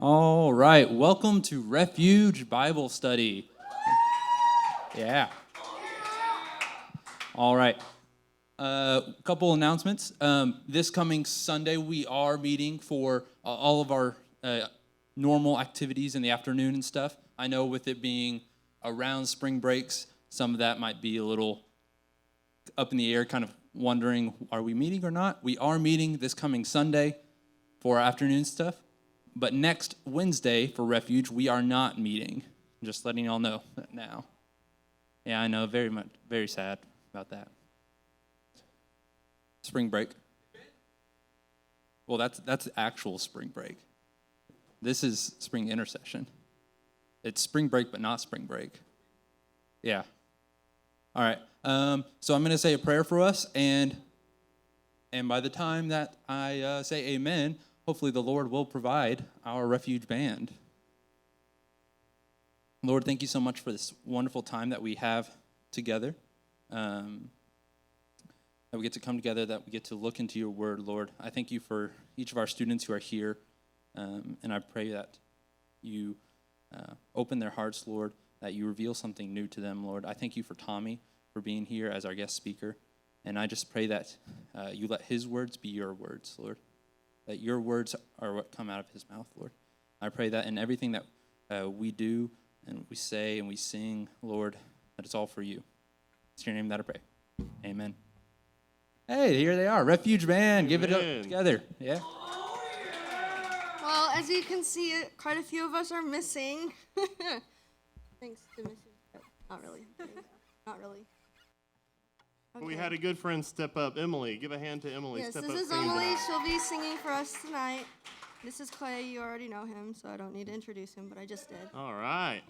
All right, welcome to Refuge Bible Study. Yeah. All right. A couple announcements. This coming Sunday, we are meeting for all of our normal activities in the afternoon and stuff. I know with it being around spring breaks, some of that might be a little up in the air, kind of wondering, are we meeting or not? We are meeting this coming Sunday for our afternoon stuff. But next Wednesday for Refuge, we are not meeting. Just letting y'all know that now. Yeah, I know, very sad about that. Spring break. Well, that's actual spring break. This is spring intercession. It's spring break, but not spring break. Yeah. All right. So I'm going to say a prayer for us, and by the time that I say amen, hopefully the Lord will provide our Refuge band. Lord, thank you so much for this wonderful time that we have together, that we get to come together, that we get to look into your word, Lord. I thank you for each of our students who are here, and I pray that you open their hearts, Lord, that you reveal something new to them, Lord. I thank you for Tommy for being here as our guest speaker, and I just pray that you let his words be your words, Lord, that your words are what come out of his mouth, Lord. I pray that in everything that we do and we say and we sing, Lord, that it's all for you. It's your name that I pray. Amen. Hey, here they are. Refuge band. Amen. Give it up together. Yeah. Well, as you can see, quite a few of us are missing. Thanks to missing. Not really. Not really. Okay. We had a good friend step up. Emily, give a hand to Emily. Yes, step this up is Emily. She'll be singing for us tonight. This is Clay. You already know him, so I don't need to introduce him, but I just did. All right.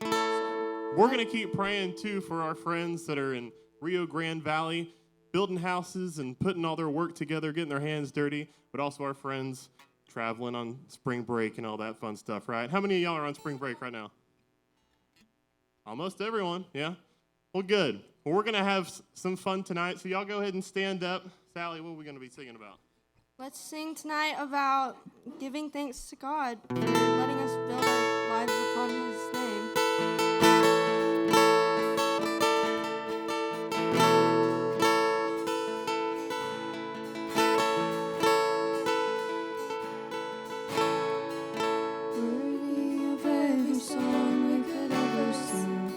We're going to keep praying, too, for our friends that are in Rio Grande Valley, building houses and putting all their work together, getting their hands dirty, but also our friends traveling on spring break and all that fun stuff, right? How many of y'all are on spring break right now? Almost everyone, yeah? Well, good. Well, we're going to have some fun tonight, so y'all go ahead and stand up. Sally, what are we going to be singing about? Let's sing tonight about giving thanks to God for letting us build our lives upon his name. Worthy of every song we could ever sing.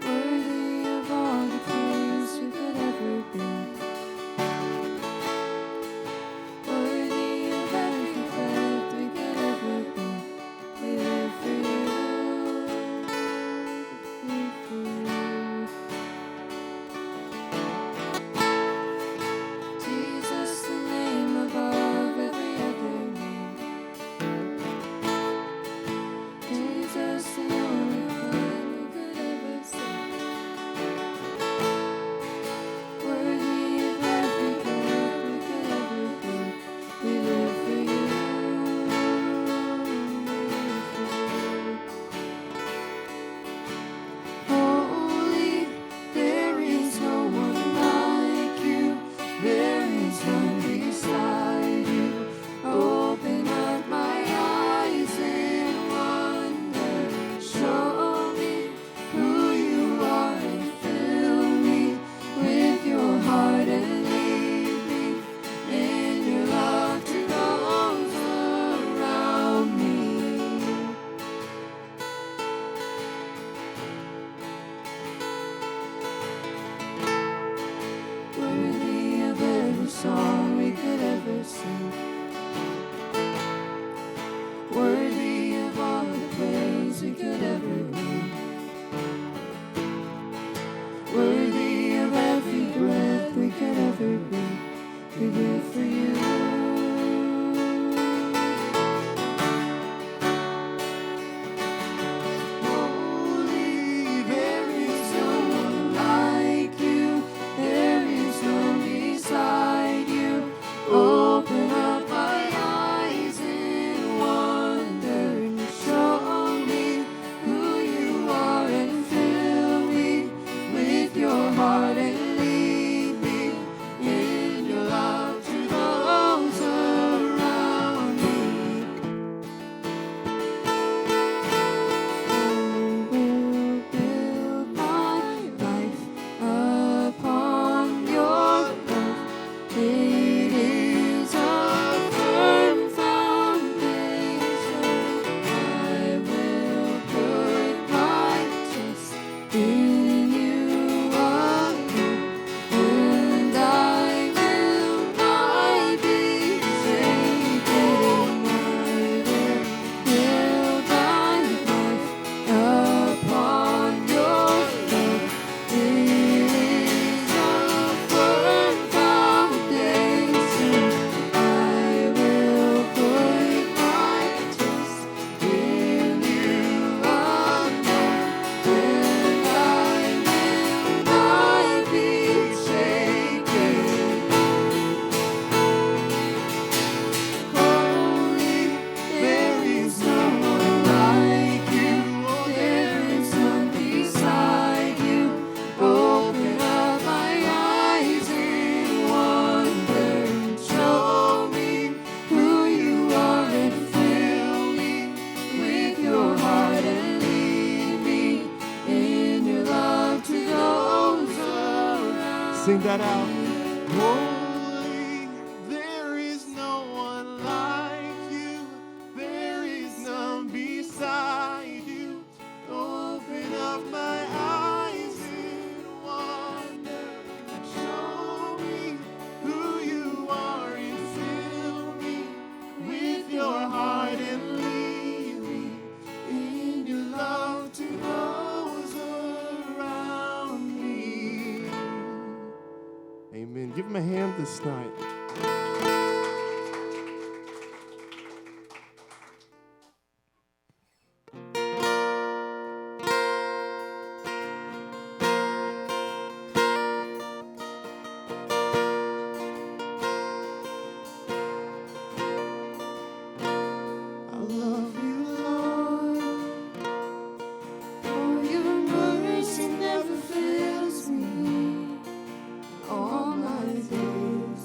Worthy of all the praise we could ever be. Worthy of every breath we could ever be. that out. Holy, there is no one like you. There is none beside you. Open up my eyes in wonder. Show me who you are and fill me with your heart and lead me in your love to those around me. Amen. Give him a hand this night. I love you, Lord, for your mercy never fails me all my days.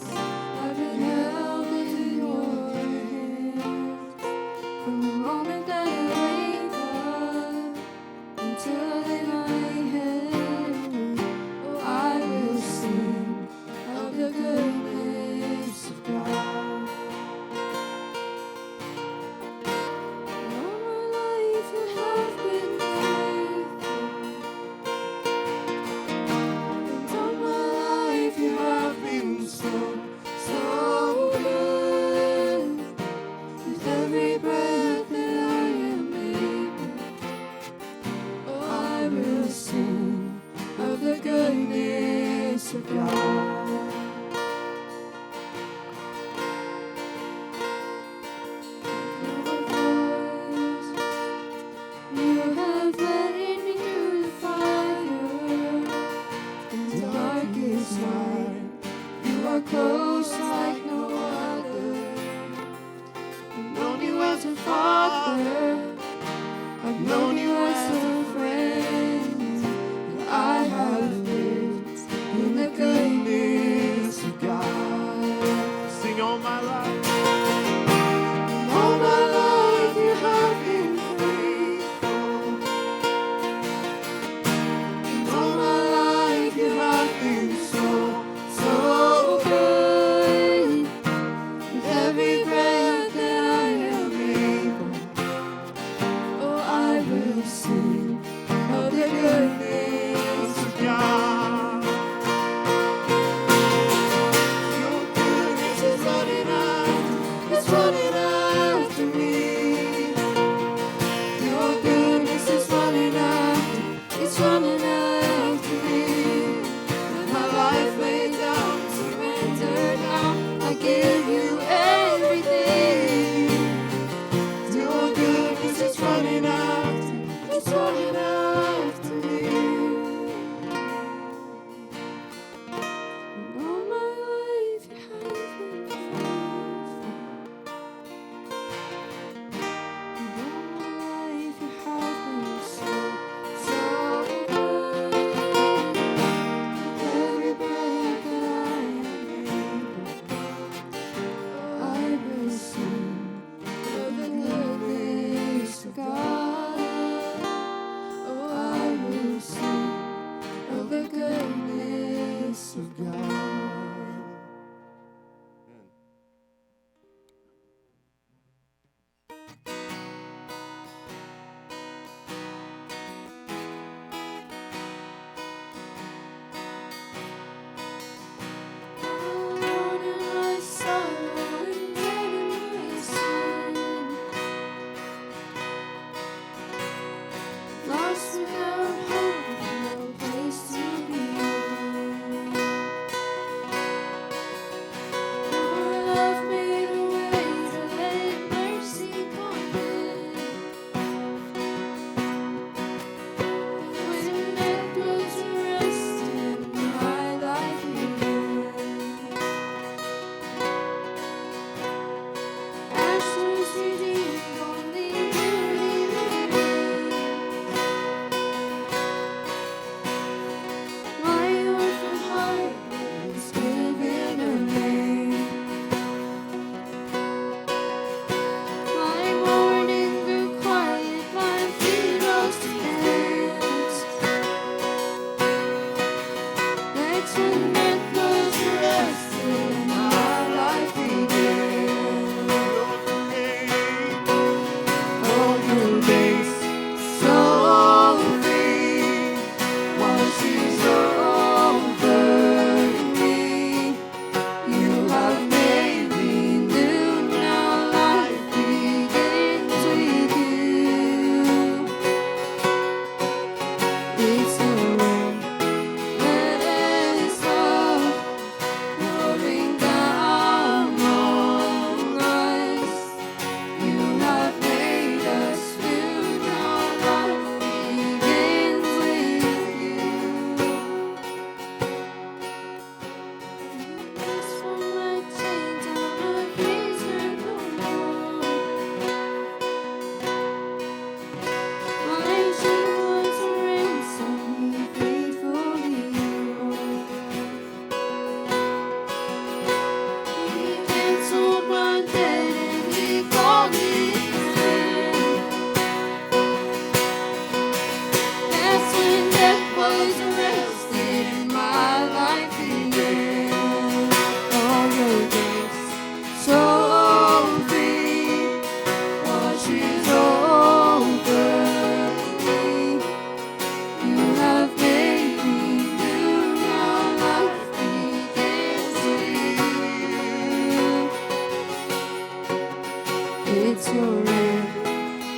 It's your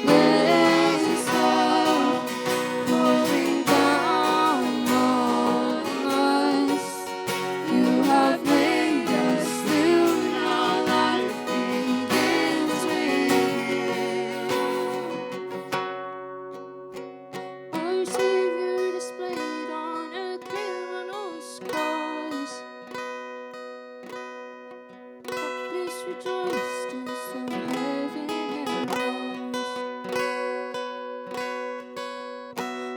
endless love pouring down on us. You have made us new. Now life begins with you. Our Savior displayed on a criminal's cross. Darkness rejoiced and so heaven and rose.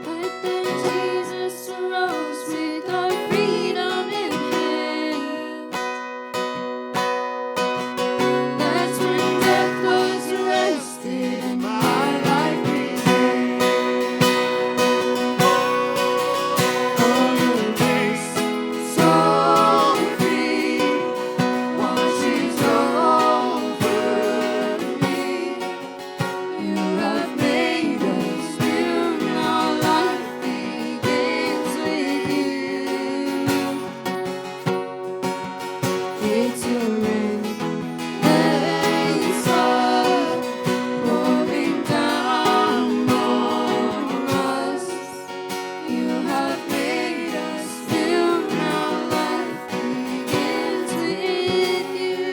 But then Jesus arose with our freedom in hand. That's when death was arrested and my life began. Oh, your grace so free washes over me. You have made us new. Now life begins with you. It's your endless love pouring down on us. You have made us new. Now life begins with you.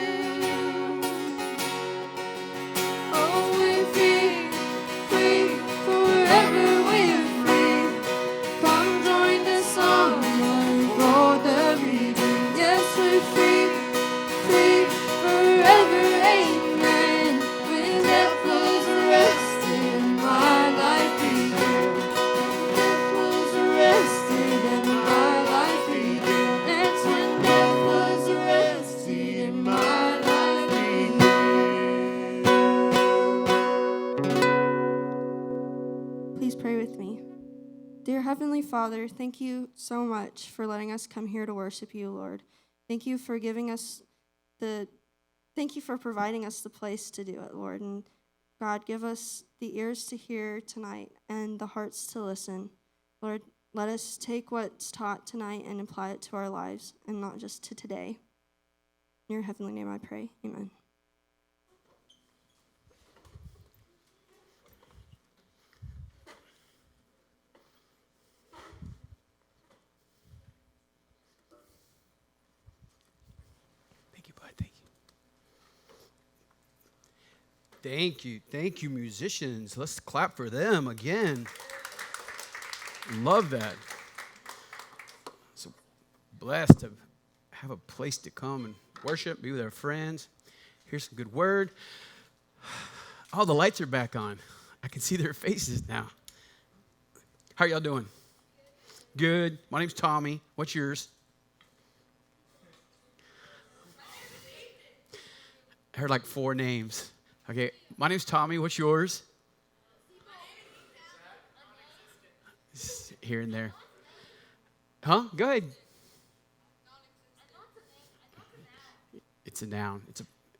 Oh, we're free, free, forever we're free. Come join the song for the redeemed. Yes, we're free, free, forever, amen. When death was arrested, my life began. Death was arrested and my life began. That's when death was arrested and my life began. Please pray with me. Dear Heavenly Father, thank you so much for letting us come here to worship you, Lord. Thank you for thank you for providing us the place to do it, Lord. And God, give us the ears to hear tonight and the hearts to listen. Lord, let us take what's taught tonight and apply it to our lives and not just to today. In your heavenly name I pray. Amen. Thank you, bud. Thank you. Thank you, musicians. Let's clap for them again. Love that. So blessed to have a place to come and worship, be with our friends. Hear some good word. All the lights are back on. I can see their faces now. How are y'all doing? Good. My name's Tommy. What's yours? I heard like 4 names. Okay, my name's Tommy. What's yours? Here and there. Huh? Go ahead. It's a noun.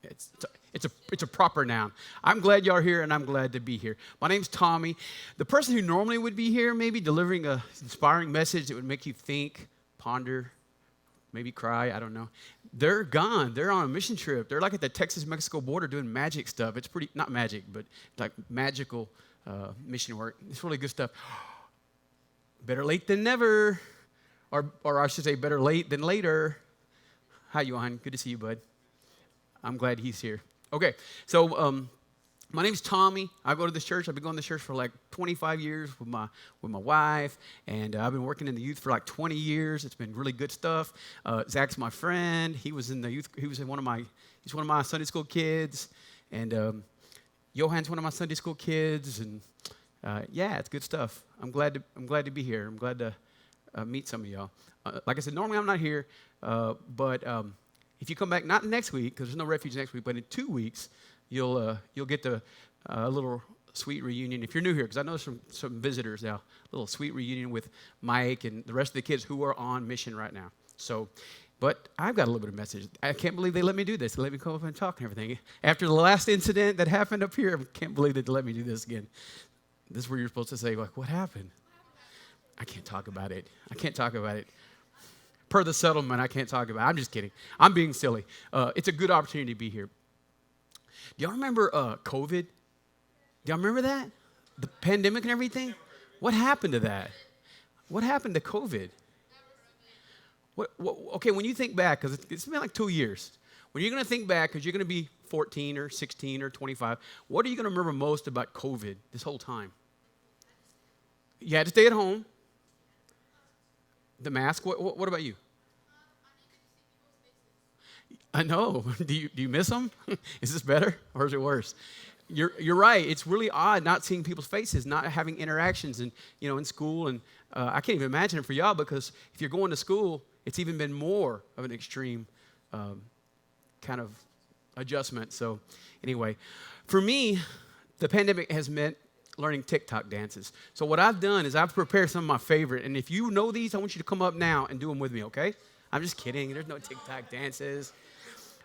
It's a proper noun. I'm glad y'all are here, and I'm glad to be here. My name's Tommy. The person who normally would be here, maybe delivering an inspiring message that would make you think, ponder, maybe cry, I don't know. They're gone. They're on a mission trip. They're like at the Texas-Mexico border doing magic stuff. It's pretty, not magic, but like magical mission work. It's really good stuff. Better late than never. Or I should say better late than later. Hi, Johan. Good to see you, bud. I'm glad he's here. Okay, so my name's Tommy. I go to this church. I've been going to this church for like 25 years with my wife, and I've been working in the youth for like 20 years. It's been really good stuff. Zach's my friend. He was in the youth. He's one of my Sunday school kids, and Johan's one of my Sunday school kids, and yeah, it's good stuff. I'm glad to be here. I'm glad to meet some of y'all. Like I said, normally I'm not here, but if you come back, not next week, because there's no refuge next week, but in 2 weeks, you'll get a little sweet reunion. If you're new here, because I know there's some visitors now, a little sweet reunion with Mike and the rest of the kids who are on mission right now. So, but I've got a little bit of message. I can't believe they let me do this. They let me come up and talk and everything. After the last incident that happened up here, I can't believe they let me do this again. This is where you're supposed to say, like, what happened? I can't talk about it. Per the settlement, I can't talk about it. I'm just kidding. I'm being silly. It's a good opportunity to be here. Do y'all remember COVID? Do y'all remember that? The pandemic and everything? What happened to that? What happened to COVID? Okay, when you think back, because it's been like 2 years, when you're going to think back, because you're going to be 14 or 16 or 25, what are you going to remember most about COVID this whole time? You had to stay at home. The mask. What about you? I know. Do you miss them? Is this better or is it worse? You're right. It's really odd not seeing people's faces, not having interactions, and in school. And I can't even imagine it for y'all, because if you're going to school, it's even been more of an extreme kind of adjustment. So anyway, for me, the pandemic has meant learning TikTok dances. So what I've done is I've prepared some of my favorite. And if you know these, I want you to come up now and do them with me, okay? I'm just kidding. There's no TikTok dances.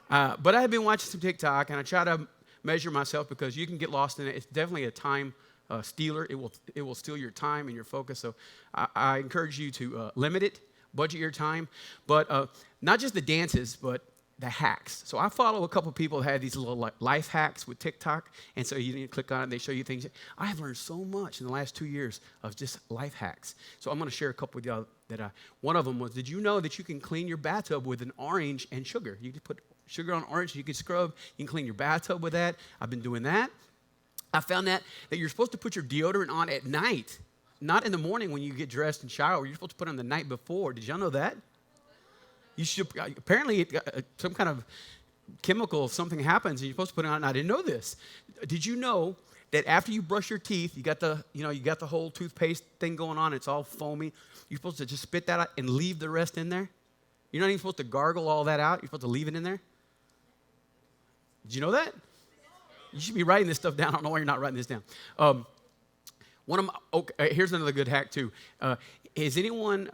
But I've been watching some TikTok, and I try to measure myself, because you can get lost in it. It's definitely a time stealer. It will steal your time and your focus. So I encourage you to limit it, budget your time. But not just the dances, but the hacks. So I follow a couple people who have these little life hacks with TikTok, and so you need to click on it and they show you things. I have learned so much in the last 2 years of just life hacks. So I'm going to share a couple with y'all one of them was, did you know that you can clean your bathtub with an orange and sugar? You can put sugar on orange, you can scrub, you can clean your bathtub with that. I've been doing that. I found that you're supposed to put your deodorant on at night, not in the morning when you get dressed and shower. You're supposed to put it on the night before. Did y'all know that? You should, apparently some kind of chemical, something happens and you're supposed to put it on. I didn't know this. Did you know that after you brush your teeth, you got the whole toothpaste thing going on, it's all foamy. You're supposed to just spit that out and leave the rest in there? You're not even supposed to gargle all that out. You're supposed to leave it in there? Did you know that? You should be writing this stuff down. I don't know why you're not writing this down. Here's another good hack too. Is anyone,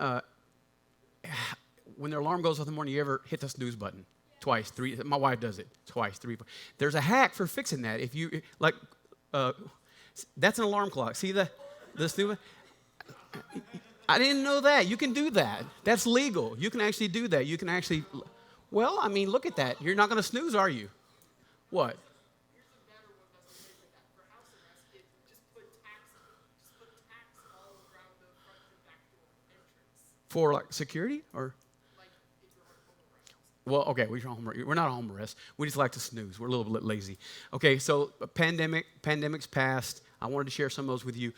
when their alarm goes off in the morning, you ever hit the snooze button? Twice, three. My wife does it twice, three. There's a hack for fixing that. If you that's an alarm clock. See the snooze? I didn't know that. You can do that. That's legal. You can actually do that. You can actually. Well, I mean, look at that. You're not going to snooze, are you? What? For like security or? Well, okay, we're not home arrest. We just like to snooze. We're a little bit lazy. Okay, so pandemic's passed. I wanted to share some of those with you.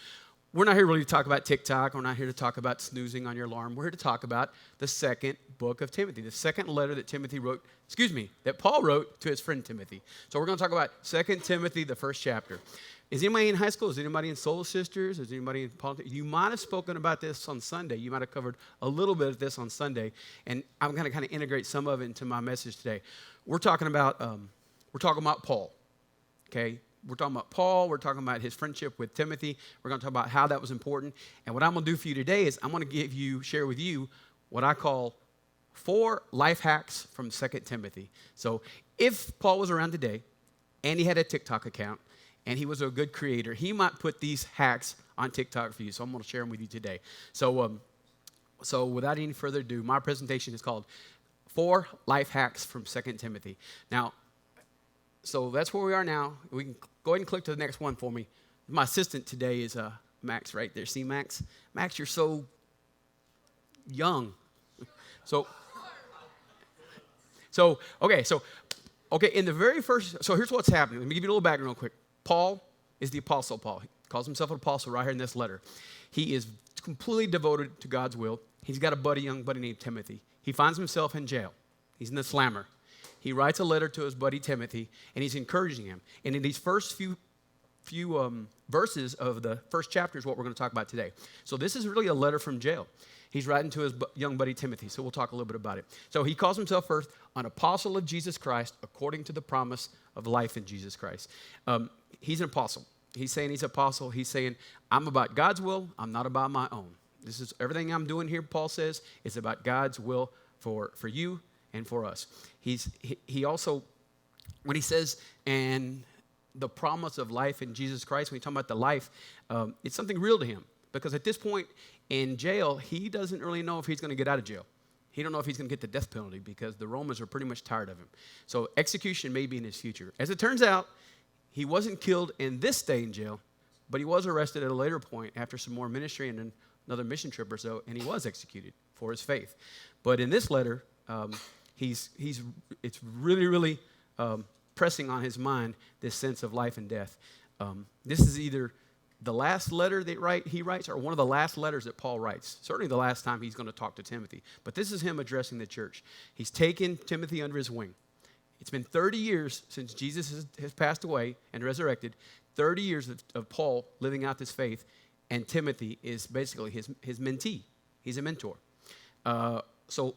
We're not here really to talk about TikTok. We're not here to talk about snoozing on your alarm. We're here to talk about the second book of Timothy, the second letter that Paul wrote to his friend Timothy. So we're going to talk about 2 Timothy, the first chapter. Is anybody in high school? Is anybody in Soul Sisters? Is anybody in politics? You might have spoken about this on Sunday. You might have covered a little bit of this on Sunday, and I'm going to kind of integrate some of it into my message today. We're talking about Paul, okay? We're talking about Paul. We're talking about his friendship with Timothy. We're going to talk about how that was important. And what I'm going to do for you today is I'm going to share with you what I call 4 life hacks from 2 Timothy. So if Paul was around today and he had a TikTok account and he was a good creator, he might put these hacks on TikTok for you. So I'm going to share them with you today. So without any further ado, my presentation is called 4 Life Hacks from 2 Timothy. Now, so that's where we are now. We can go ahead and click to the next one for me. My assistant today is Max right there. See, Max? Max, you're so young. In the very first, so here's what's happening. Let me give you a little background real quick. Paul is the Apostle Paul. He calls himself an apostle right here in this letter. He is completely devoted to God's will. He's got a young buddy named Timothy. He finds himself in jail. He's in the slammer. He writes a letter to his buddy Timothy, and he's encouraging him. And in these first few verses of the first chapter is what we're going to talk about today. So this is really a letter from jail. He's writing to his young buddy Timothy, so we'll talk a little bit about it. So he calls himself first an apostle of Jesus Christ according to the promise of life in Jesus Christ. He's an apostle. He's saying he's an apostle. He's saying, I'm about God's will. I'm not about my own. This is everything I'm doing here, Paul says, is about God's will for you and for us. He also, when he says, and the promise of life in Jesus Christ, when he's talking about the life, it's something real to him. Because at this point in jail, he doesn't really know if he's going to get out of jail. he don't know if he's going to get the death penalty because the Romans are pretty much tired of him. So execution may be in his future. As it turns out, he wasn't killed in this stay in jail, but he was arrested at a later point after some more ministry and another mission trip or so, and he was executed for his faith. But in this letter, it's really, really pressing on his mind this sense of life and death. This is either the last letter that he writes or one of the last letters that Paul writes. Certainly the last time he's going to talk to Timothy. But this is him addressing the church. He's taken Timothy under his wing. It's been 30 years since Jesus has passed away and resurrected, 30 years of Paul living out this faith, and Timothy is basically his mentee. He's a mentor. So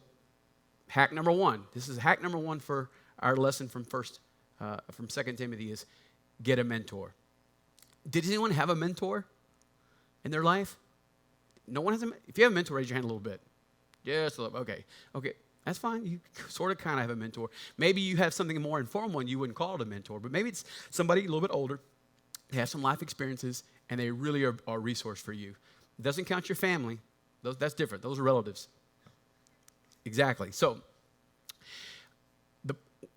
hack number one. This is hack number one for our lesson from 2 Timothy is get a mentor. Did anyone have a mentor in their life? No one has a mentor? If you have a mentor, raise your hand a little bit. Yes, a little. Okay. That's fine. You sort of kind of have a mentor. Maybe you have something more informal and you wouldn't call it a mentor, but maybe it's somebody a little bit older. They have some life experiences, and they really are a resource for you. It doesn't count your family. That's different. Those are relatives. Exactly. So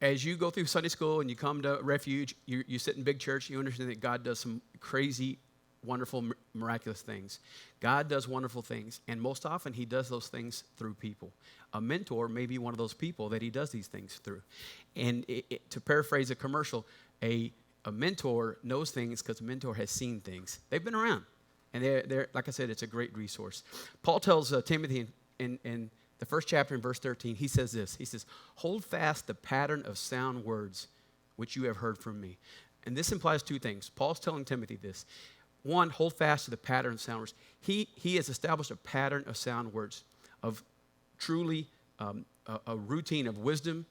as you go through Sunday school and you come to Refuge, you sit in big church, you understand that God does some crazy, wonderful, miraculous things. God does wonderful things, and most often he does those things through people. A mentor may be one of those people that he does these things through. And to paraphrase a commercial, a mentor knows things because a mentor has seen things. They've been around, and they're like I said, it's a great resource. Paul tells Timothy in the first chapter in verse 13, he says this. He says, hold fast the pattern of sound words which you have heard from me. And this implies two things. Paul's telling Timothy this. One, hold fast to the pattern of sound words. He has established a pattern of sound words, of truly a routine of wisdom,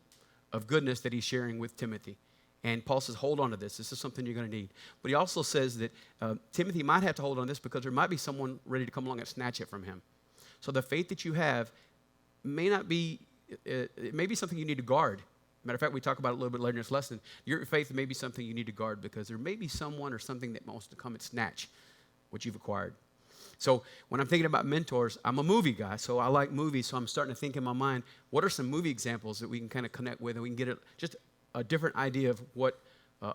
of goodness that he's sharing with Timothy. And Paul says, hold on to this. This is something you're going to need. But he also says that Timothy might have to hold on to this because there might be someone ready to come along and snatch it from him. So the faith that you have may not be, it may be something you need to guard. Matter of fact, we talk about it a little bit later in this lesson. Your faith may be something you need to guard because there may be someone or something that wants to come and snatch what you've acquired. So when I'm thinking about mentors, I'm a movie guy, so I like movies, so I'm starting to think in my mind, what are some movie examples that we can kind of connect with and we can get just a different idea of what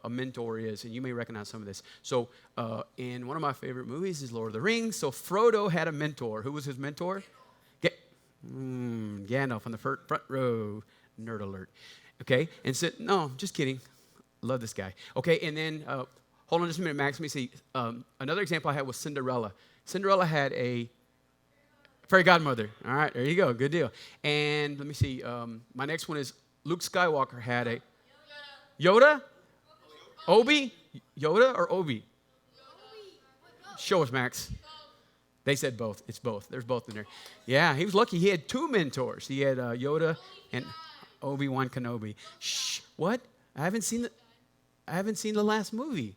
a mentor is, and you may recognize some of this. So in one of my favorite movies is Lord of the Rings. So Frodo had a mentor. Who was his mentor? Gandalf on the front row. Nerd alert. Okay, and said, no, just kidding. Love this guy. Okay, and then, hold on just a minute, Max. Let me see. Another example I had was Cinderella. Cinderella had a fairy godmother. All right, there you go. Good deal. And let me see. My next one is Luke Skywalker had a Yoda? Obi? Yoda or Obi? Show us, Max. They said both. It's both. There's both in there. Yeah, he was lucky. He had two mentors. He had Yoda and Obi-Wan Kenobi. Shh. What? I haven't seen the last movie.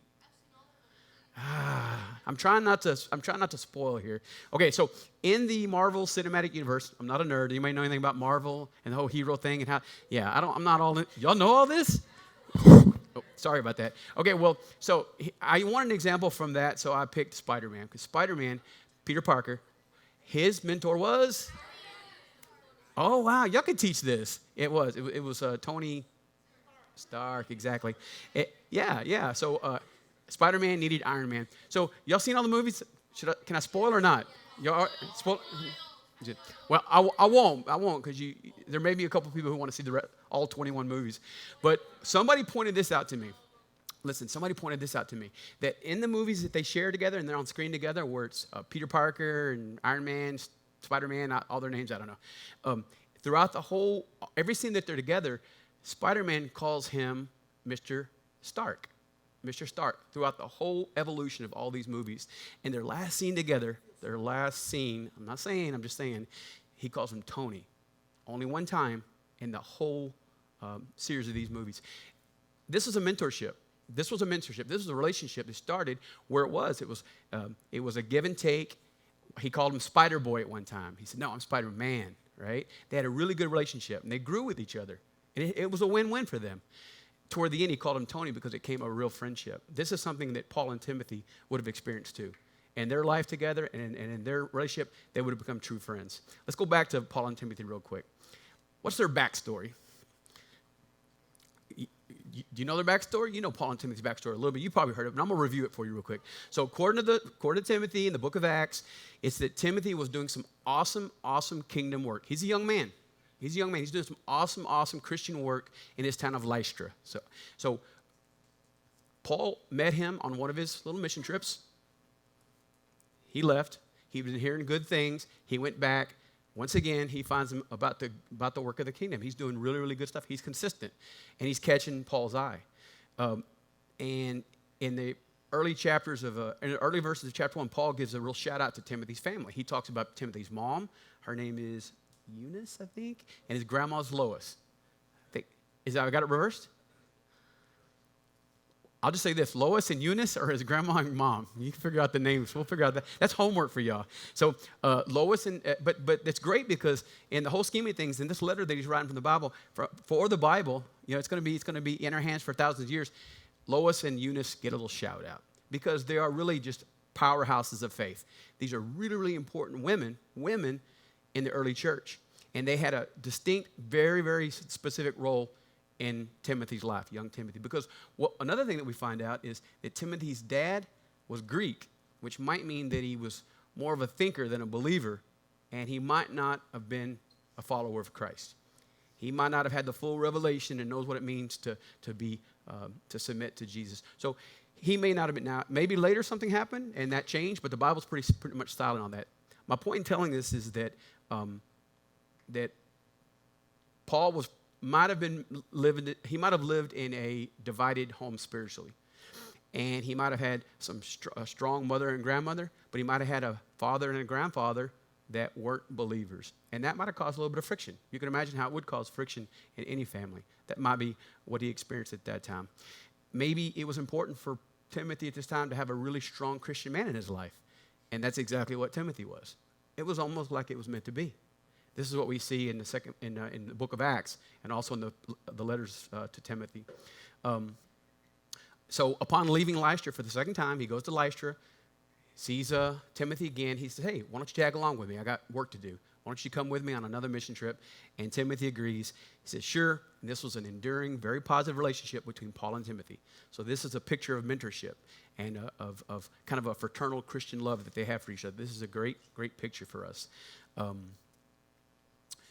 I'm trying not to spoil here. Okay, so in the Marvel Cinematic Universe, I'm not a nerd. You may know anything about Marvel and the whole hero thing and how? Yeah, I'm not all in. Y'all know all this? Oh, sorry about that. Okay, well, so I want an example from that, so I picked Spider-Man because Spider-Man, Peter Parker, his mentor was. Oh wow, y'all could teach this. It was Tony Stark, exactly. Yeah. So Spider-Man needed Iron Man. So y'all seen all the movies? Can I spoil or not? Y'all spoil? Well, I won't because there may be a couple people who want to see all 21 movies. But somebody pointed this out to me. Listen, somebody pointed this out to me, that in the movies that they share together and they're on screen together, where it's Peter Parker and Iron Man, Spider-Man, all their names, I don't know. Throughout every scene that they're together, Spider-Man calls him Mr. Stark. Mr. Stark, throughout the whole evolution of all these movies. In their last scene together, I'm just saying, he calls him Tony. Only one time in the whole series of these movies. This was a mentorship. This was a relationship that started where it was a give and take. He called him Spider Boy at one time. He said, no, I'm Spider-Man, right? They had a really good relationship, and they grew with each other. And it was a win-win for them. Toward the end, he called him Tony because it came a real friendship. This is something that Paul and Timothy would have experienced too. In their life together and in their relationship, they would have become true friends. Let's go back to Paul and Timothy real quick. What's their backstory? Do you know their backstory? You know Paul and Timothy's backstory a little bit. You probably heard it, but I'm going to review it for you real quick. So according to Timothy in the book of Acts, it's that Timothy was doing some awesome kingdom work. He's a young man. He's doing some awesome Christian work in his town of Lystra. So Paul met him on one of his little mission trips. He left. He was hearing good things. He went back. Once again, he finds him about the work of the kingdom. He's doing really good stuff. He's consistent, and he's catching Paul's eye. And in the early verses of chapter 1, Paul gives a real shout out to Timothy's family. He talks about Timothy's mom. Her name is Eunice, I think, and his grandma's Lois. I got it reversed? I'll just say this, Lois and Eunice are his grandma and mom. You can figure out the names. We'll figure out that. That's homework for y'all. So Lois, but it's great because in the whole scheme of things, in this letter that he's writing from the Bible, for the Bible, it's going to be in our hands for thousands of years. Lois and Eunice get a little shout out because they are really just powerhouses of faith. These are really important women in the early church. And they had a distinct, very specific role in Timothy's life, young Timothy. Because another thing that we find out is that Timothy's dad was Greek, which might mean that he was more of a thinker than a believer, and he might not have been a follower of Christ. He might not have had the full revelation and knows what it means to submit to Jesus. So he may not have been. Now, maybe later something happened and that changed, but the Bible's pretty much silent on that. My point in telling this is that that Paul might have lived in a divided home spiritually. And he might have had a strong mother and grandmother, but he might have had a father and a grandfather that weren't believers. And that might have caused a little bit of friction. You can imagine how it would cause friction in any family. That might be what he experienced at that time. Maybe it was important for Timothy at this time to have a really strong Christian man in his life. And that's exactly what Timothy was. It was almost like it was meant to be. This is what we see in the book of Acts and also in the letters to Timothy. So upon leaving Lystra for the second time, he goes to Lystra, sees Timothy again. He says, hey, why don't you tag along with me? I got work to do. Why don't you come with me on another mission trip? And Timothy agrees. He says, sure. And this was an enduring, very positive relationship between Paul and Timothy. So this is a picture of mentorship and of kind of a fraternal Christian love that they have for each other. This is a great picture for us.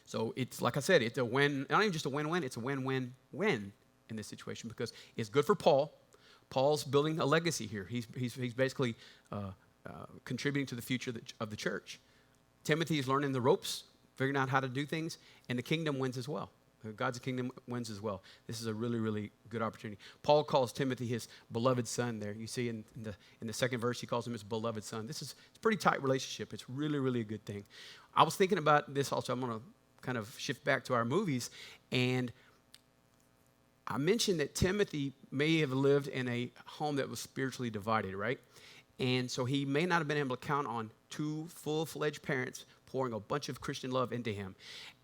So it's, like I said, it's a win, not even just a win-win, it's a win-win-win in this situation because it's good for Paul. Paul's building a legacy here. He's basically contributing to the future of the church. Timothy is learning the ropes, figuring out how to do things, and the kingdom wins as well. God's kingdom wins as well. This is a really good opportunity. Paul calls Timothy his beloved son there. You see in the second verse, he calls him his beloved son. It's a pretty tight relationship. It's really a good thing. I was thinking about this also. I'm going to kind of shift back to our movies, and I mentioned that Timothy may have lived in a home that was spiritually divided, right? And so he may not have been able to count on two full-fledged parents pouring a bunch of Christian love into him.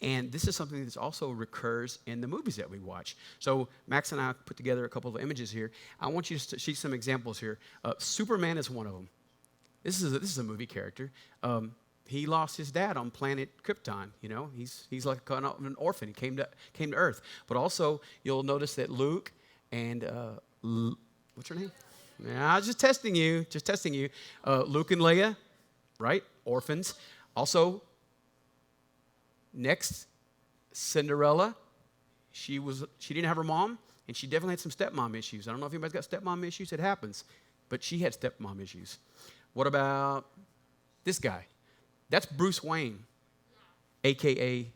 And this is something that also recurs in the movies that we watch. So Max and I put together a couple of images here. I want you to see some examples here. Superman is one of them. This is a movie character. He lost his dad on planet Krypton. He's like an orphan. He came to Earth. But also, you'll notice that Luke and what's her name? Yeah, I was just testing you. Luke and Leia, right? Orphans. Also, next, Cinderella. She didn't have her mom, and she definitely had some stepmom issues. I don't know if anybody's got stepmom issues. It happens, but she had stepmom issues. What about this guy? That's Bruce Wayne, a.k.a.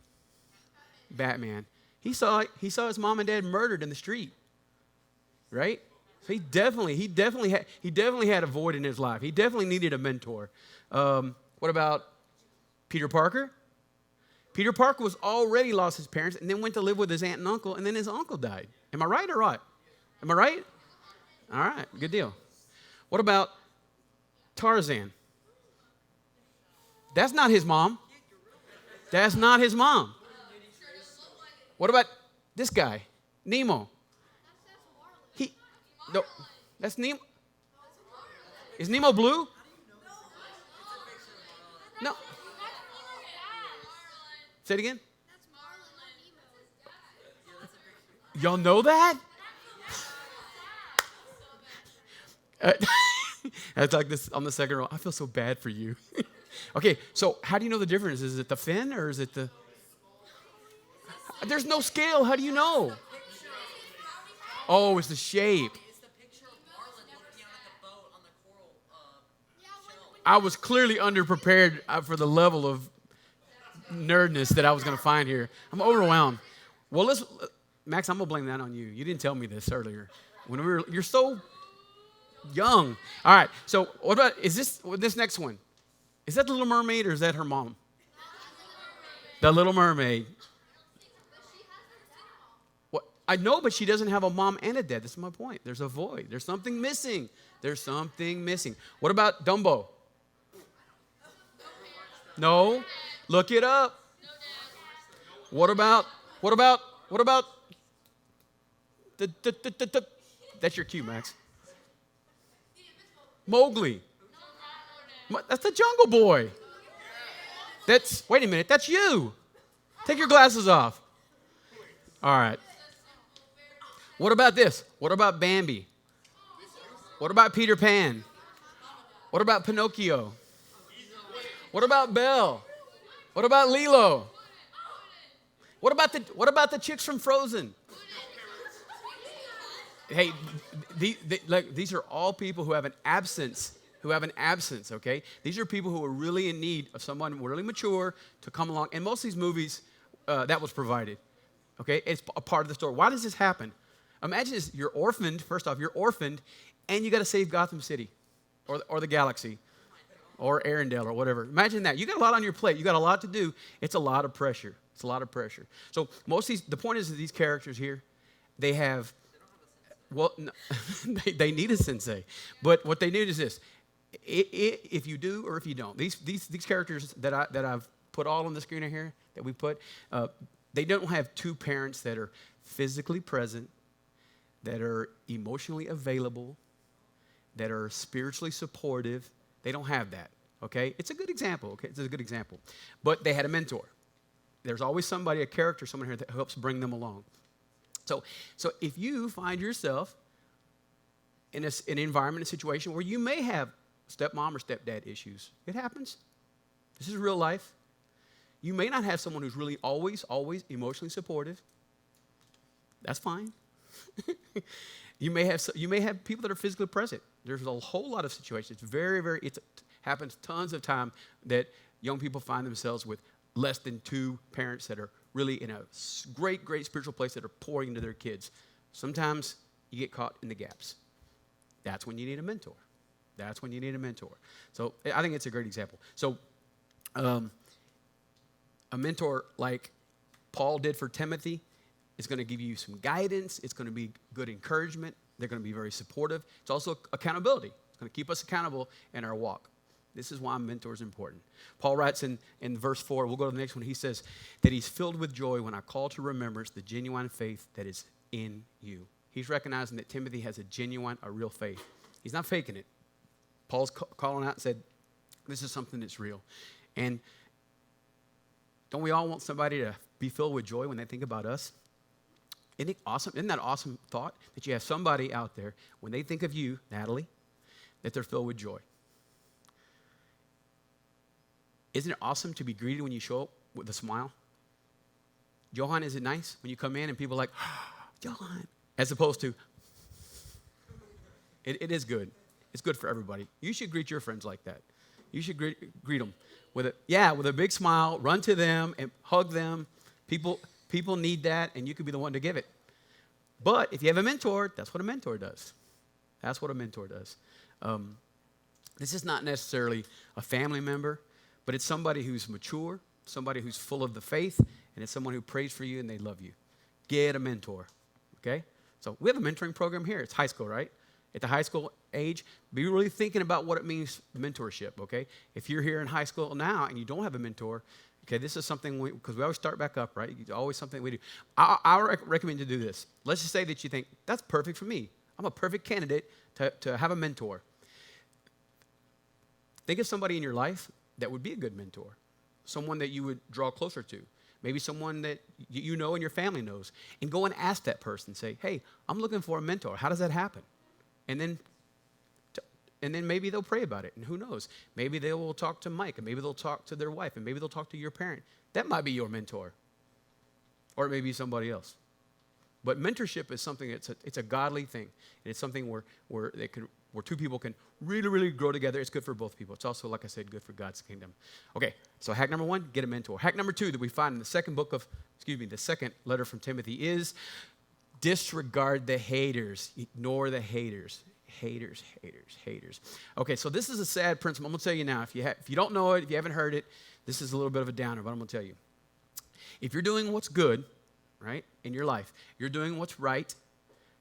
Batman. He saw his mom and dad murdered in the street, right? So he definitely had a void in his life. He definitely needed a mentor. What about Peter Parker? Peter Parker was already lost his parents and then went to live with his aunt and uncle, and then his uncle died. Am I right or what? Am I right? All right, good deal. What about Tarzan? That's not his mom. That's not his mom. What about this guy, Nemo? No, that's Nemo. Is Nemo blue? No. Say it again. Y'all know that? It's like this on the second row. I feel so bad for you. Okay, so how do you know the difference? Is it the fin or is it the... There's no scale. How do you know? Oh, it's the shape. I was clearly underprepared for the level of nerdness that I was going to find here. I'm overwhelmed. Well, Max, I'm going to blame that on you. You didn't tell me this earlier. You're so young. All right, so what about, this next one? Is that the Little Mermaid or is that her mom? The Little Mermaid. What? I know, but she doesn't have a mom and a dad. That's my point. There's a void. There's something missing. There's something missing. What about Dumbo? No. Look it up. What about that's your cue, Max. Mowgli. That's the Jungle Boy. Wait a minute, that's you. Take your glasses off. All right. What about this? What about Bambi? What about Peter Pan? What about Pinocchio? What about Belle? What about Lilo? What about the chicks from Frozen? Hey, these are all people who have an absence. Okay? These are people who are really in need of someone really mature to come along. And most of these movies, that was provided. Okay? It's a part of the story. Why does this happen? Imagine this. You're orphaned. First off, you're orphaned, and you got to save Gotham City or the galaxy or Arendelle or whatever. Imagine that. You got a lot on your plate. You got a lot to do. It's a lot of pressure. So the point is that these characters here, they have, well, no, they need a sensei. But what they need is this. If you do or if you don't, these characters that I've put all on the screen here that we put, they don't have two parents that are physically present, that are emotionally available, that are spiritually supportive. They don't have that. Okay, it's a good example. Okay, it's a good example. But they had a mentor. There's always somebody, a character, someone here that helps bring them along. So if you find yourself in an environment, a situation where you may have stepmom or stepdad issues, it happens. This is real life. You may not have someone who's really always emotionally supportive. That's fine. You may have people that are physically present. There's a whole lot of situations. It happens tons of time that young people find themselves with less than two parents that are really in a great spiritual place that are pouring into their kids. Sometimes you get caught in the gaps. That's when you need a mentor. So I think it's a great example. So a mentor like Paul did for Timothy is going to give you some guidance. It's going to be good encouragement. They're going to be very supportive. It's also accountability. It's going to keep us accountable in our walk. This is why a mentor is important. Paul writes in verse 4, we'll go to the next one. He says that he's filled with joy when I call to remembrance the genuine faith that is in you. He's recognizing that Timothy has a real faith. He's not faking it. Paul's calling out and said, this is something that's real. And don't we all want somebody to be filled with joy when they think about us? Isn't it awesome? Isn't that an awesome thought that you have somebody out there, when they think of you, Natalie, that they're filled with joy? Isn't it awesome to be greeted when you show up with a smile? Johan, is it nice when you come in and people are like, oh, Johan, as opposed to, it is good. It's good for everybody. You should greet your friends like that. You should greet them with a big smile, run to them and hug them. People need that, and you could be the one to give it. But if you have a mentor, that's what a mentor does. This is not necessarily a family member, but it's somebody who's mature, somebody who's full of the faith, and it's someone who prays for you and they love you. Get a mentor, okay? So we have a mentoring program here. It's high school, right? At the high school age, be really thinking about what it means, mentorship, okay? If you're here in high school now and you don't have a mentor, okay, this is something, because we always start back up, right? It's always something we do. I recommend you do this. Let's just say that you think, that's perfect for me. I'm a perfect candidate to have a mentor. Think of somebody in your life that would be a good mentor, someone that you would draw closer to. maybe someone that you know and your family knows, and go and ask that person, say, hey, I'm looking for a mentor. How does that happen? And then maybe they'll pray about it, and who knows? Maybe they will talk to Mike, and maybe they'll talk to their wife, and maybe they'll talk to your parent. That might be your mentor, or it may be somebody else. But mentorship is something, it's a godly thing. And it's something where two people can really, really grow together. It's good for both people. It's also, like I said, good for God's kingdom. Okay, so hack number 1, get a mentor. Hack number 2 that we find in the second letter from Timothy is disregard the haters. Ignore the haters. Haters. Okay, so this is a sad principle. I'm going to tell you now. If you don't know it, if you haven't heard it, this is a little bit of a downer, but I'm going to tell you. If you're doing what's good, right, in your life, you're doing what's right,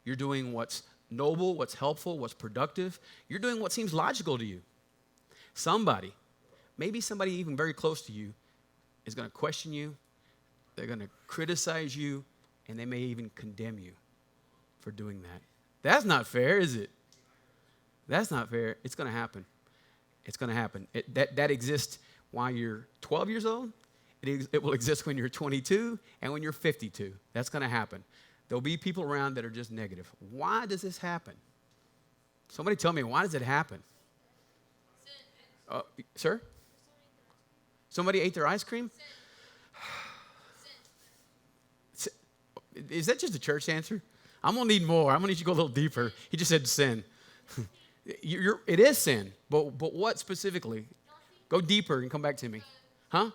you're doing what's noble, what's helpful, what's productive, you're doing what seems logical to you. Maybe somebody even very close to you is going to question you, they're going to criticize you, and they may even condemn you for doing that. That's not fair, is it? That's not fair. It's going to happen. It's going to happen. That exists while you're 12 years old. It will exist when you're 22 and when you're 52. That's going to happen. There'll be people around that are just negative. Why does this happen? Somebody tell me, why does it happen? Sir? Somebody ate their ice cream? Is that just a church answer? I'm going to need more. I'm going to need you to go a little deeper. He just said sin. It is sin, but what specifically? Go deeper and come back to me. Huh?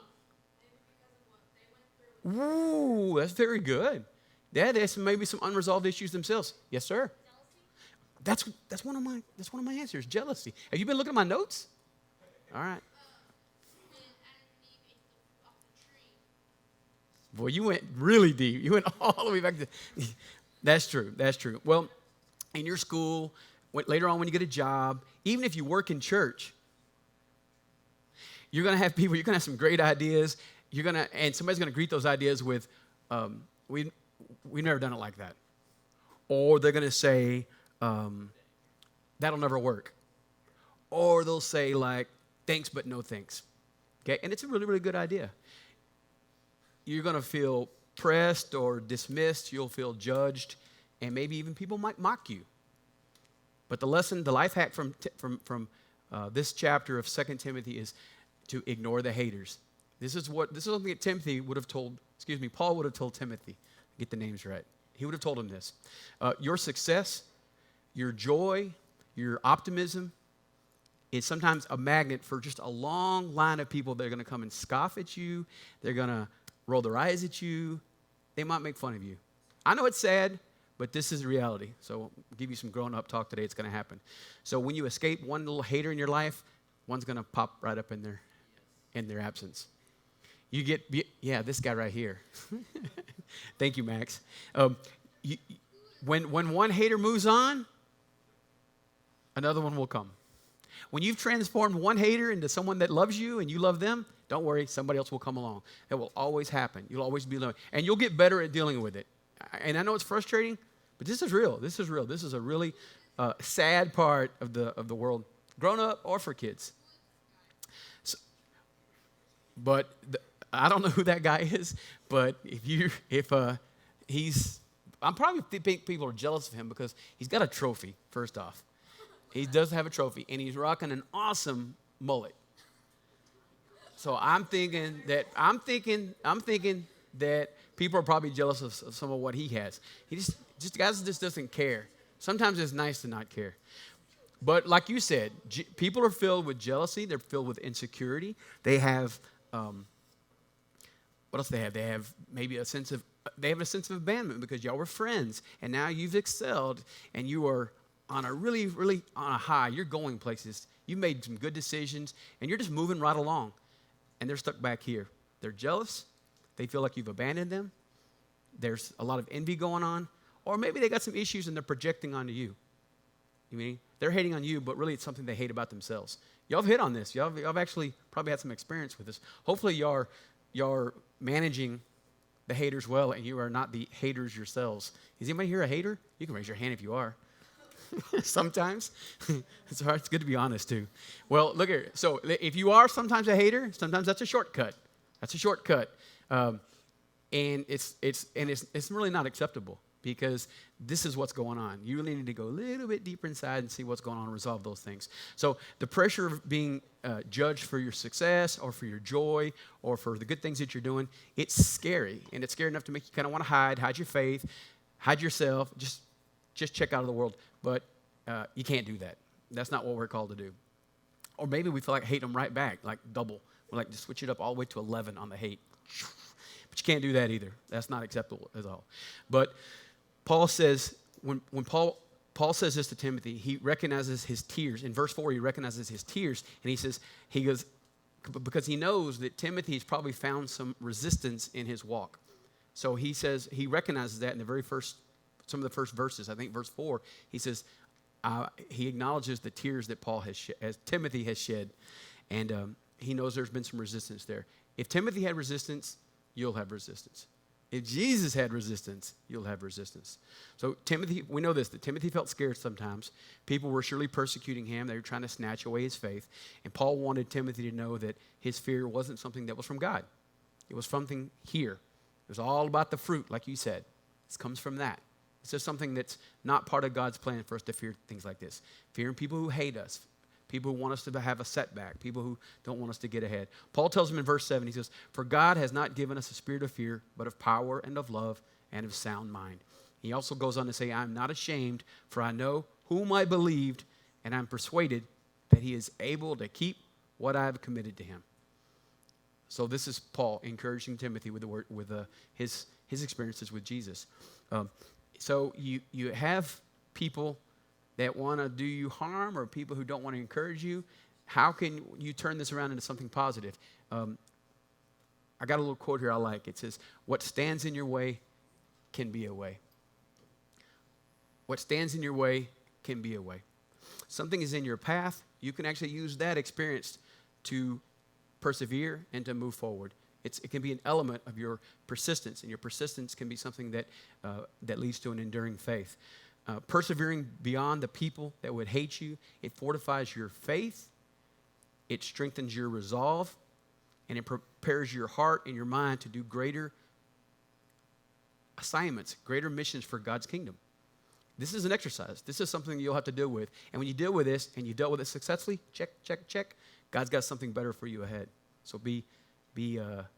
Ooh, that's very good. There's maybe some unresolved issues themselves. Yes, sir. That's one of my answers. Jealousy. Have you been looking at my notes? All right. Boy, you went really deep. You went all the way back to. That's true. Well, in your school, later on when you get a job, even if you work in church, you're going to have people, you're going to have some great ideas, and somebody's going to greet those ideas with, we've never done it like that. Or they're going to say, that'll never work. Or they'll say like, thanks, but no thanks. Okay, and it's a really, really good idea. You're going to feel pressed or dismissed. You'll feel judged, and maybe even people might mock you. But the life hack from this chapter of 2 Timothy is to ignore the haters. This is something that Paul would have told Timothy. Get the names right. He would have told him this. Your success, your joy, your optimism is sometimes a magnet for just a long line of people that are going to come and scoff at you. They're going to roll their eyes at you. They might make fun of you. I know it's sad, but this is reality. So I'll give you some grown-up talk today. It's going to happen. So when you escape one little hater in your life, one's going to pop right up in their absence. You get, this guy right here. Thank you, Max. When one hater moves on, another one will come. When you've transformed one hater into someone that loves you and you love them, don't worry, somebody else will come along. It will always happen. You'll always be loved. And you'll get better at dealing with it. And I know it's frustrating, but this is real. This is real. This is a really sad part of the world, grown up or for kids. So, I don't know who that guy is, but I'm probably think people are jealous of him because he's got a trophy, first off. He does have a trophy, and he's rocking an awesome mullet. So I'm thinking that people are probably jealous of some of what he has. He just guys just doesn't care. Sometimes it's nice to not care. But like you said, people are filled with jealousy. They're filled with insecurity. They have what else they have? They have maybe a sense of abandonment because y'all were friends, and now you've excelled, and you are on a really, really on a high. You're going places. You made some good decisions, and you're just moving right along. And they're stuck back here. They're jealous. They feel like you've abandoned them. There's a lot of envy going on. Or maybe they got some issues and they're projecting onto you. You mean they're hating on you, but really it's something they hate about themselves. Y'all have hit on this. Y'all have actually probably had some experience with this. Hopefully you're managing the haters well, and you are not the haters yourselves. Is anybody here a hater? You can raise your hand if you are. Sometimes. It's hard. It's good to be honest, too. Well, look here. So if you are sometimes a hater, sometimes that's a shortcut. That's a shortcut. And it's really not acceptable, because this is what's going on. You really need to go a little bit deeper inside and see what's going on and resolve those things. So the pressure of being judged for your success or for your joy or for the good things that you're doing, it's scary. And it's scary enough to make you kind of want to hide your faith, hide yourself, just check out of the world. But you can't do that. That's not what we're called to do. Or maybe we feel like hate them right back, like double. We're like, just switch it up all the way to 11 on the hate. But you can't do that either. That's not acceptable at all. But Paul says, when Paul says this to Timothy, he recognizes his tears. In verse 4, he recognizes his tears, and he goes, because he knows that Timothy's probably found some resistance in his walk. So he says, he recognizes that in some of the first verses. I think verse 4, he says, he acknowledges the tears that as Timothy has shed, and he knows there's been some resistance there. If Timothy had resistance, you'll have resistance. If Jesus had resistance, you'll have resistance. So Timothy, we know this, that Timothy felt scared sometimes. People were surely persecuting him. They were trying to snatch away his faith. And Paul wanted Timothy to know that his fear wasn't something that was from God. It was something here. It was all about the fruit, like you said. This comes from that. It's just something that's not part of God's plan for us to fear things like this. Fearing people who hate us, people who want us to have a setback, people who don't want us to get ahead. Paul tells him in verse 7, he says, "For God has not given us a spirit of fear, but of power and of love and of sound mind." He also goes on to say, "I am not ashamed, for I know whom I believed, and I'm persuaded that he is able to keep what I have committed to him." So this is Paul encouraging Timothy with his experiences with Jesus. So you have people that want to do you harm, or people who don't want to encourage you. How can you turn this around into something positive? I got a little quote here I like. It says, "What stands in your way can be a way." What stands in your way can be a way. Something is in your path. You can actually use that experience to persevere and to move forward. It can be an element of your persistence, and your persistence can be something that leads to an enduring faith. Persevering beyond the people that would hate you, it fortifies your faith, it strengthens your resolve, and it prepares your heart and your mind to do greater assignments, greater missions for God's kingdom. This is an exercise. This is something you'll have to deal with. And when you deal with this, and you dealt with it successfully, check, check, check, God's got something better for you ahead. So be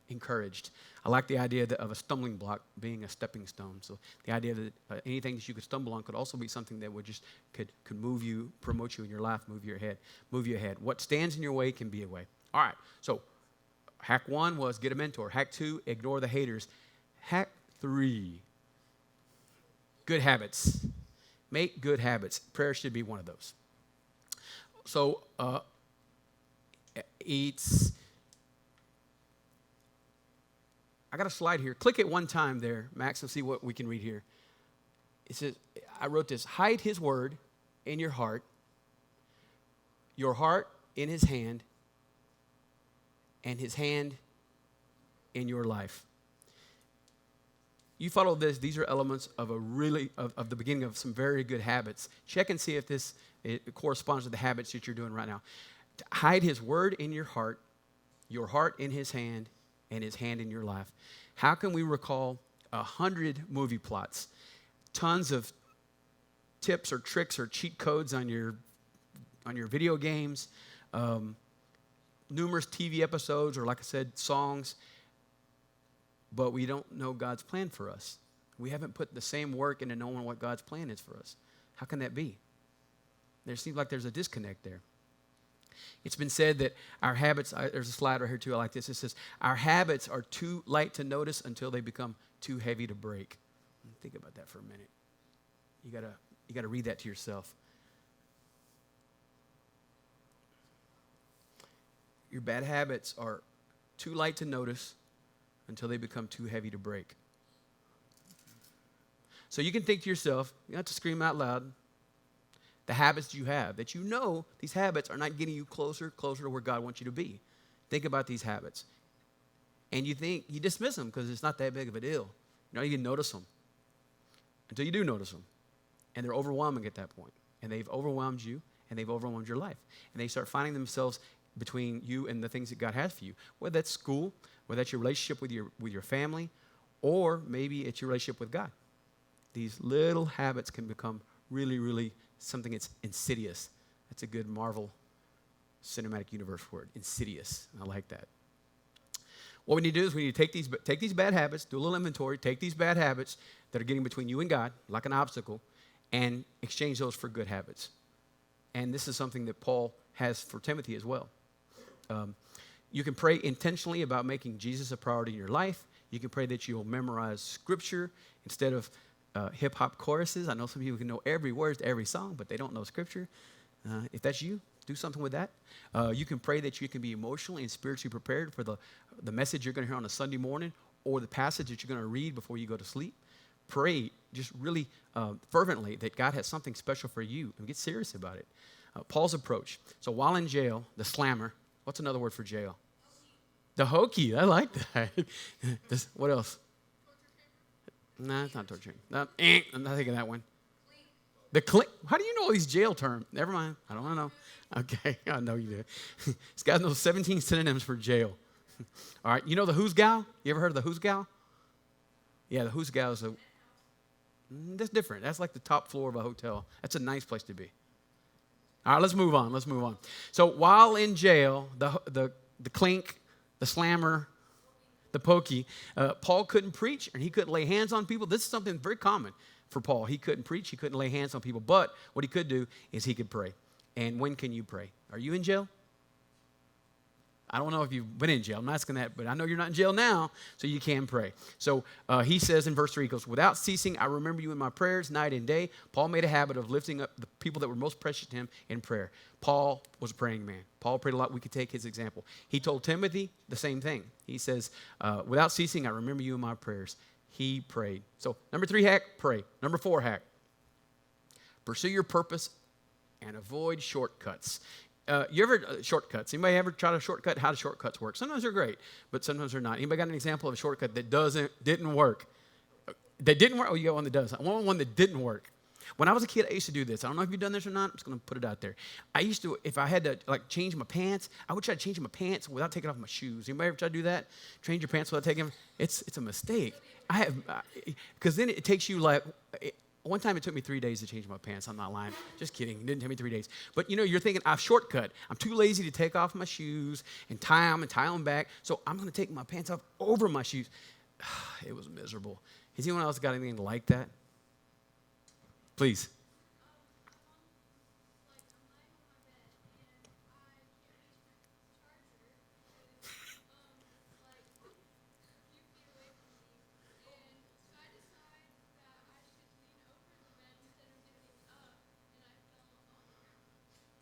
encouraged. I like the idea of a stumbling block being a stepping stone. So the idea that anything that you could stumble on could also be something that could move you, promote you in your life, move you ahead. What stands in your way can be a way. All right. So hack 1 was get a mentor. Hack 2, ignore the haters. Hack 3, good habits. Make good habits. Prayer should be one of those. So I got a slide here. Click it one time there, Max, and see what we can read here. It says, I wrote this: hide his word in your heart in his hand, and his hand in your life. You follow this. These are elements of of the beginning of some very good habits. Check and see if it corresponds to the habits that you're doing right now. Hide his word in your heart in his hand, and his hand in your life. How can we recall 100 movie plots, tons of tips or tricks or cheat codes on your video games, numerous TV episodes, or like I said, songs, but we don't know God's plan for us? We haven't put the same work into knowing what God's plan is for us. How can that be? There seems like there's a disconnect there. It's been said that our habits, there's a slide right here too, I like this. It says, our habits are too light to notice until they become too heavy to break. Think about that for a minute. You gotta read that to yourself. Your bad habits are too light to notice until they become too heavy to break. So you can think to yourself, you don't have to scream out loud, the habits you have, that you know these habits are not getting you closer to where God wants you to be. Think about these habits. And you dismiss them because it's not that big of a deal. You don't even notice them until you do notice them. And they're overwhelming at that point. And they've overwhelmed you, and they've overwhelmed your life. And they start finding themselves between you and the things that God has for you, whether that's school, whether that's your relationship with your family, or maybe it's your relationship with God. These little habits can become really, really something that's insidious. That's a good Marvel Cinematic Universe word, insidious. I like that. What we need to do is we need to take these bad habits, do a little inventory, take these bad habits that are getting between you and God, like an obstacle, and exchange those for good habits. And this is something that Paul has for Timothy as well. You can pray intentionally about making Jesus a priority in your life. You can pray that you'll memorize Scripture instead of hip-hop choruses. I know some people can know every word to every song, but they don't know Scripture. If that's you, do something with that. You can pray that you can be emotionally and spiritually prepared for the message you're going to hear on a Sunday morning or the passage that you're going to read before you go to sleep. Pray just really fervently that God has something special for you, and get serious about it. Paul's approach. So while in jail, the slammer, what's another word for jail? The hokey. I like that. What else? Nah, it's not torture. I'm not thinking of that one. The clink. How do you know all these jail terms? Never mind. I don't want to know. Okay, I know you do. This guy knows 17 synonyms for jail. All right, you know the who's gal? You ever heard of the who's gal? Yeah, the who's gal is that's different. That's like the top floor of a hotel. That's a nice place to be. All right, let's move on. So while in jail, the clink, the slammer, the pokey, Paul couldn't preach and he couldn't lay hands on people. This is something very common for Paul. He couldn't preach, he couldn't lay hands on people, but what he could do is he could pray. And when can you pray? Are you in jail? I don't know if you've been in jail. I'm not asking that, but I know you're not in jail now, so you can pray. So he says in verse 3, he goes, without ceasing, I remember you in my prayers night and day. Paul made a habit of lifting up the people that were most precious to him in prayer. Paul was a praying man. Paul prayed a lot. We could take his example. He told Timothy the same thing. He says, without ceasing, I remember you in my prayers. He prayed. So number 3 hack, pray. Number 4 hack, pursue your purpose and avoid shortcuts. You ever shortcuts? Anybody ever try to shortcut? How do shortcuts work? Sometimes they're great, but sometimes they're not. Anybody got an example of a shortcut that didn't work? That didn't work? Oh, you got one that does. I want one that didn't work. When I was a kid, I used to do this. I don't know if you've done this or not. I'm just going to put it out there. I used to, if I had to change my pants, I would try to change my pants without taking off my shoes. Anybody ever try to do that? Change your pants without taking them? It's a mistake. Because then it takes you one time it took me 3 days to change my pants. I'm not lying. Just kidding. It didn't take me 3 days. But, you're thinking, I've shortcut. I'm too lazy to take off my shoes and tie them back. So I'm going to take my pants off over my shoes. It was miserable. Has anyone else got anything like that? Please.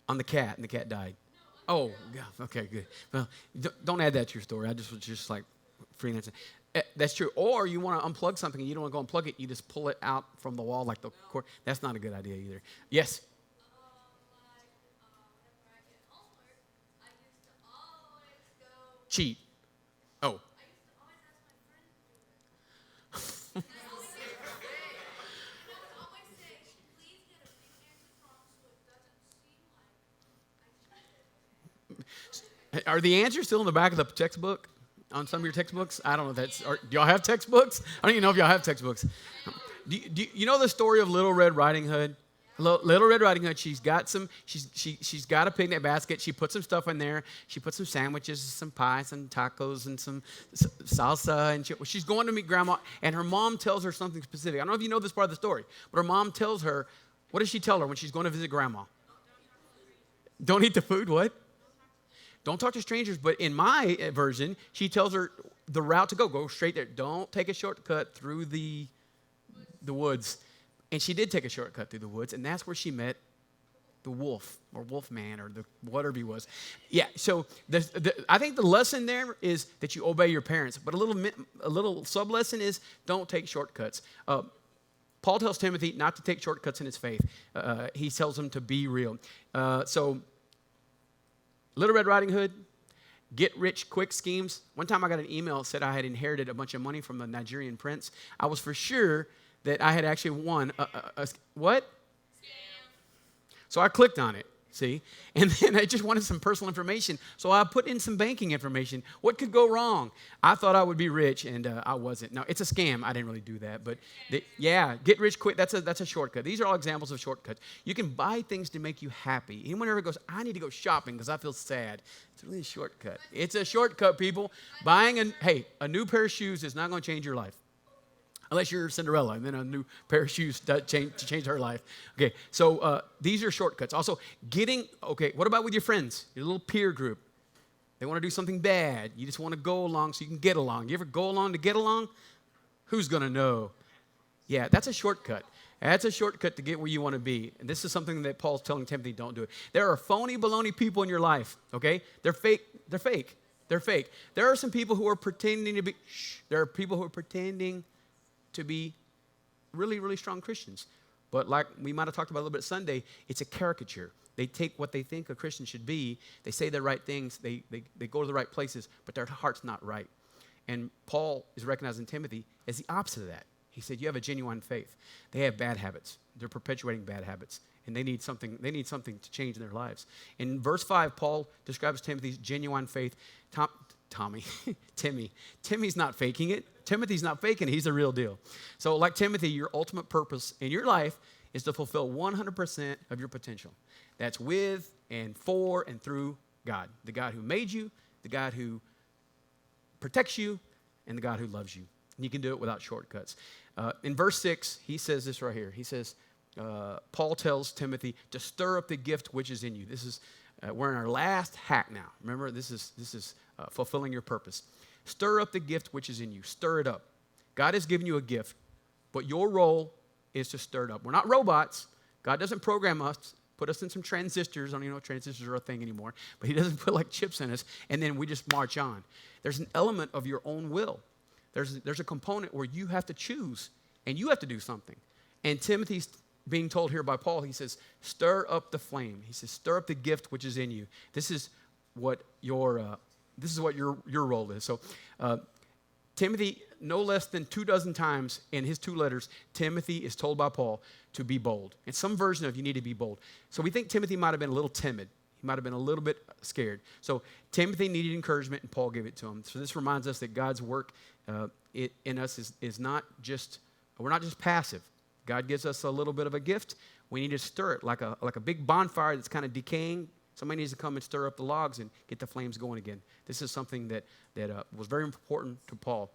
On the cat, and the cat died. Oh, God. Okay, good. Well, don't add that to your story. I was just like freelancing. That's true. Or you want to unplug something and you don't want to go unplug it. You just pull it out from the wall like the cord. That's not a good idea either. Yes? Cheat. Oh. Are the answers still in the back of the textbook? On some of your textbooks? I don't know if do y'all have textbooks? I don't even know if y'all have textbooks. Do you know the story of Little Red Riding Hood? Little Red Riding Hood, she's got a picnic basket. She put some stuff in there. She put some sandwiches, some pie, some tacos, and some salsa. And she's going to meet Grandma, and her mom tells her something specific. I don't know if you know this part of the story, but her mom tells her, what does she tell her when she's going to visit Grandma? Don't eat the food, what? Don't talk to strangers, but in my version, she tells her the route to go. Go straight there. Don't take a shortcut through the woods. And she did take a shortcut through the woods, and that's where she met the wolf or wolf man or the whatever he was. Yeah, so I think the lesson there is that you obey your parents, but a little sub-lesson is don't take shortcuts. Paul tells Timothy not to take shortcuts in his faith. He tells him to be real. So Little Red Riding Hood, get rich quick schemes. One time I got an email that said I had inherited a bunch of money from a Nigerian prince. I was for sure that I had actually won what? Scam. So I clicked on it. See? And then I just wanted some personal information, so I put in some banking information. What could go wrong? I thought I would be rich, and I wasn't. No, it's a scam. I didn't really do that. But, get rich quick. That's a shortcut. These are all examples of shortcuts. You can buy things to make you happy. Anyone ever goes, I need to go shopping because I feel sad? It's really a shortcut. It's a shortcut, people. Buying a new pair of shoes is not going to change your life. Unless you're Cinderella, and then a new pair of shoes to change her life. Okay, so these are shortcuts. Also, what about with your friends, your little peer group? They want to do something bad. You just want to go along so you can get along. You ever go along to get along? Who's going to know? Yeah, that's a shortcut. That's a shortcut to get where you want to be. And this is something that Paul's telling Timothy, don't do it. There are phony baloney people in your life, okay? They're fake. They're fake. They're fake. There are some people who are pretending to be, there are people who are pretending to be really, really strong Christians. But like we might have talked about a little bit Sunday, it's a caricature. They take what they think a Christian should be, they say the right things, they go to the right places, but their heart's not right. And Paul is recognizing Timothy as the opposite of that. He said, you have a genuine faith. They have bad habits. They're perpetuating bad habits. And they need something to change in their lives. In verse 5, Paul describes Timothy's genuine faith. Timmy's not faking it. Timothy's not faking it. He's the real deal. So like Timothy, your ultimate purpose in your life is to fulfill 100% of your potential. That's with and for and through God. The God who made you, the God who protects you, and the God who loves you. And you can do it without shortcuts. In verse 6, he says this right here. He says, Paul tells Timothy to stir up the gift which is in you. This is, we're in our last hack now. Remember, this is fulfilling your purpose. Stir up the gift which is in you. Stir it up. God has given you a gift, but your role is to stir it up. We're not robots. God doesn't program us, put us in some transistors. I don't even know if transistors are a thing anymore, but he doesn't put like chips in us, and then we just march on. There's an element of your own will. There's a component where you have to choose, and you have to do something. And Timothy's being told here by Paul, he says, stir up the flame. He says, stir up the gift which is in you. This is what your role is. So Timothy, no less than 24 times in his 2 letters, Timothy is told by Paul to be bold. In some version of you need to be bold. So we think Timothy might have been a little timid. He might have been a little bit scared. So Timothy needed encouragement, and Paul gave it to him. So this reminds us that God's work in us is not just, we're not just passive. God gives us a little bit of a gift. We need to stir it like a big bonfire that's kind of decaying. Somebody needs to come and stir up the logs and get the flames going again. This is something that was very important to Paul.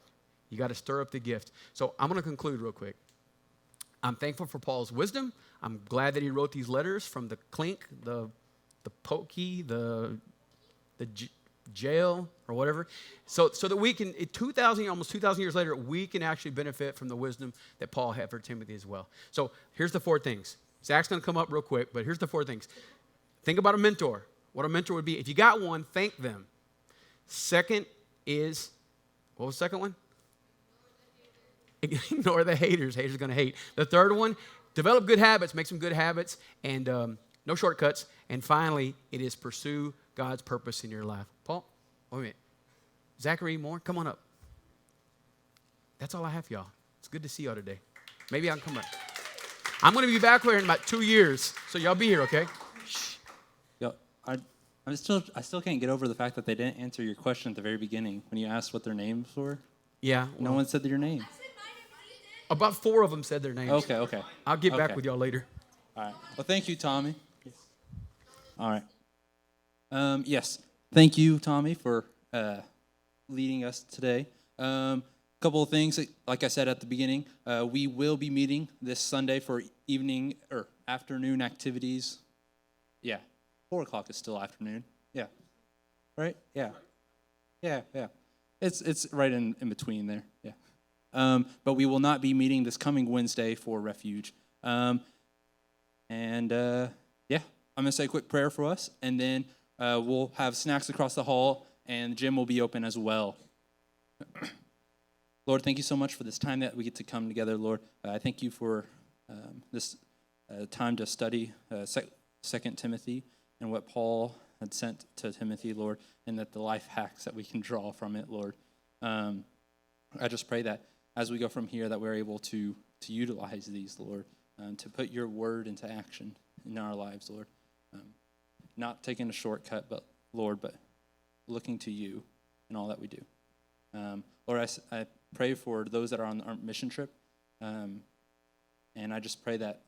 You got to stir up the gift. So I'm going to conclude real quick. I'm thankful for Paul's wisdom. I'm glad that he wrote these letters from the clink, the pokey, the jail, or whatever, so that we can, almost 2,000 years later, we can actually benefit from the wisdom that Paul had for Timothy as well. So here's the 4 things. Zach's going to come up real quick, but here's the 4 things. Think about a mentor. What a mentor would be. If you got one, thank them. Second is, what was the second one? Ignore the haters. Haters are going to hate. The third one, develop good habits. Make some good habits, and no shortcuts. And finally, it is pursue God's purpose in your life. Paul, wait a minute. Zachary Moore, come on up. That's all I have for y'all. It's good to see y'all today. Maybe I can come back. I'm going to be back here in about 2 years, so y'all be here, okay? Yo, I still can't get over the fact that they didn't answer your question at the very beginning when you asked what their names were. Yeah. No one said your name. About 4 of them said their names. Okay. I'll get back with y'all later. All right. Well, thank you, Tommy. Yes. All right. Yes. Thank you, Tommy, for leading us today. Couple of things, like I said at the beginning, we will be meeting this Sunday for evening or afternoon activities. Yeah, 4 o'clock is still afternoon. Yeah, right? Yeah. It's right in between there. Yeah. But we will not be meeting this coming Wednesday for Refuge. Yeah, I'm gonna say a quick prayer for us, and then we'll have snacks across the hall, and the gym will be open as well. Lord, thank you so much for this time that we get to come together, Lord. I thank you for this time to study 2 Timothy and what Paul had sent to Timothy, Lord, and that the life hacks that we can draw from it, Lord. I just pray that as we go from here that we're able to utilize these, Lord, to put your word into action in our lives, Lord. not taking a shortcut, but Lord, but looking to you in all that we do. Lord, I pray for those that are on our mission trip, and I just pray that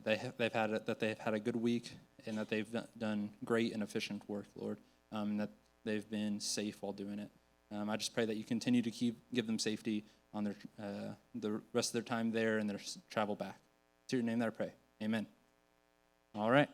they've had a good week, and that they've done great and efficient work, Lord, and that they've been safe while doing it. I just pray that you continue to give them safety on their the rest of their time there and their travel back. It's your name that I pray. Amen. All right.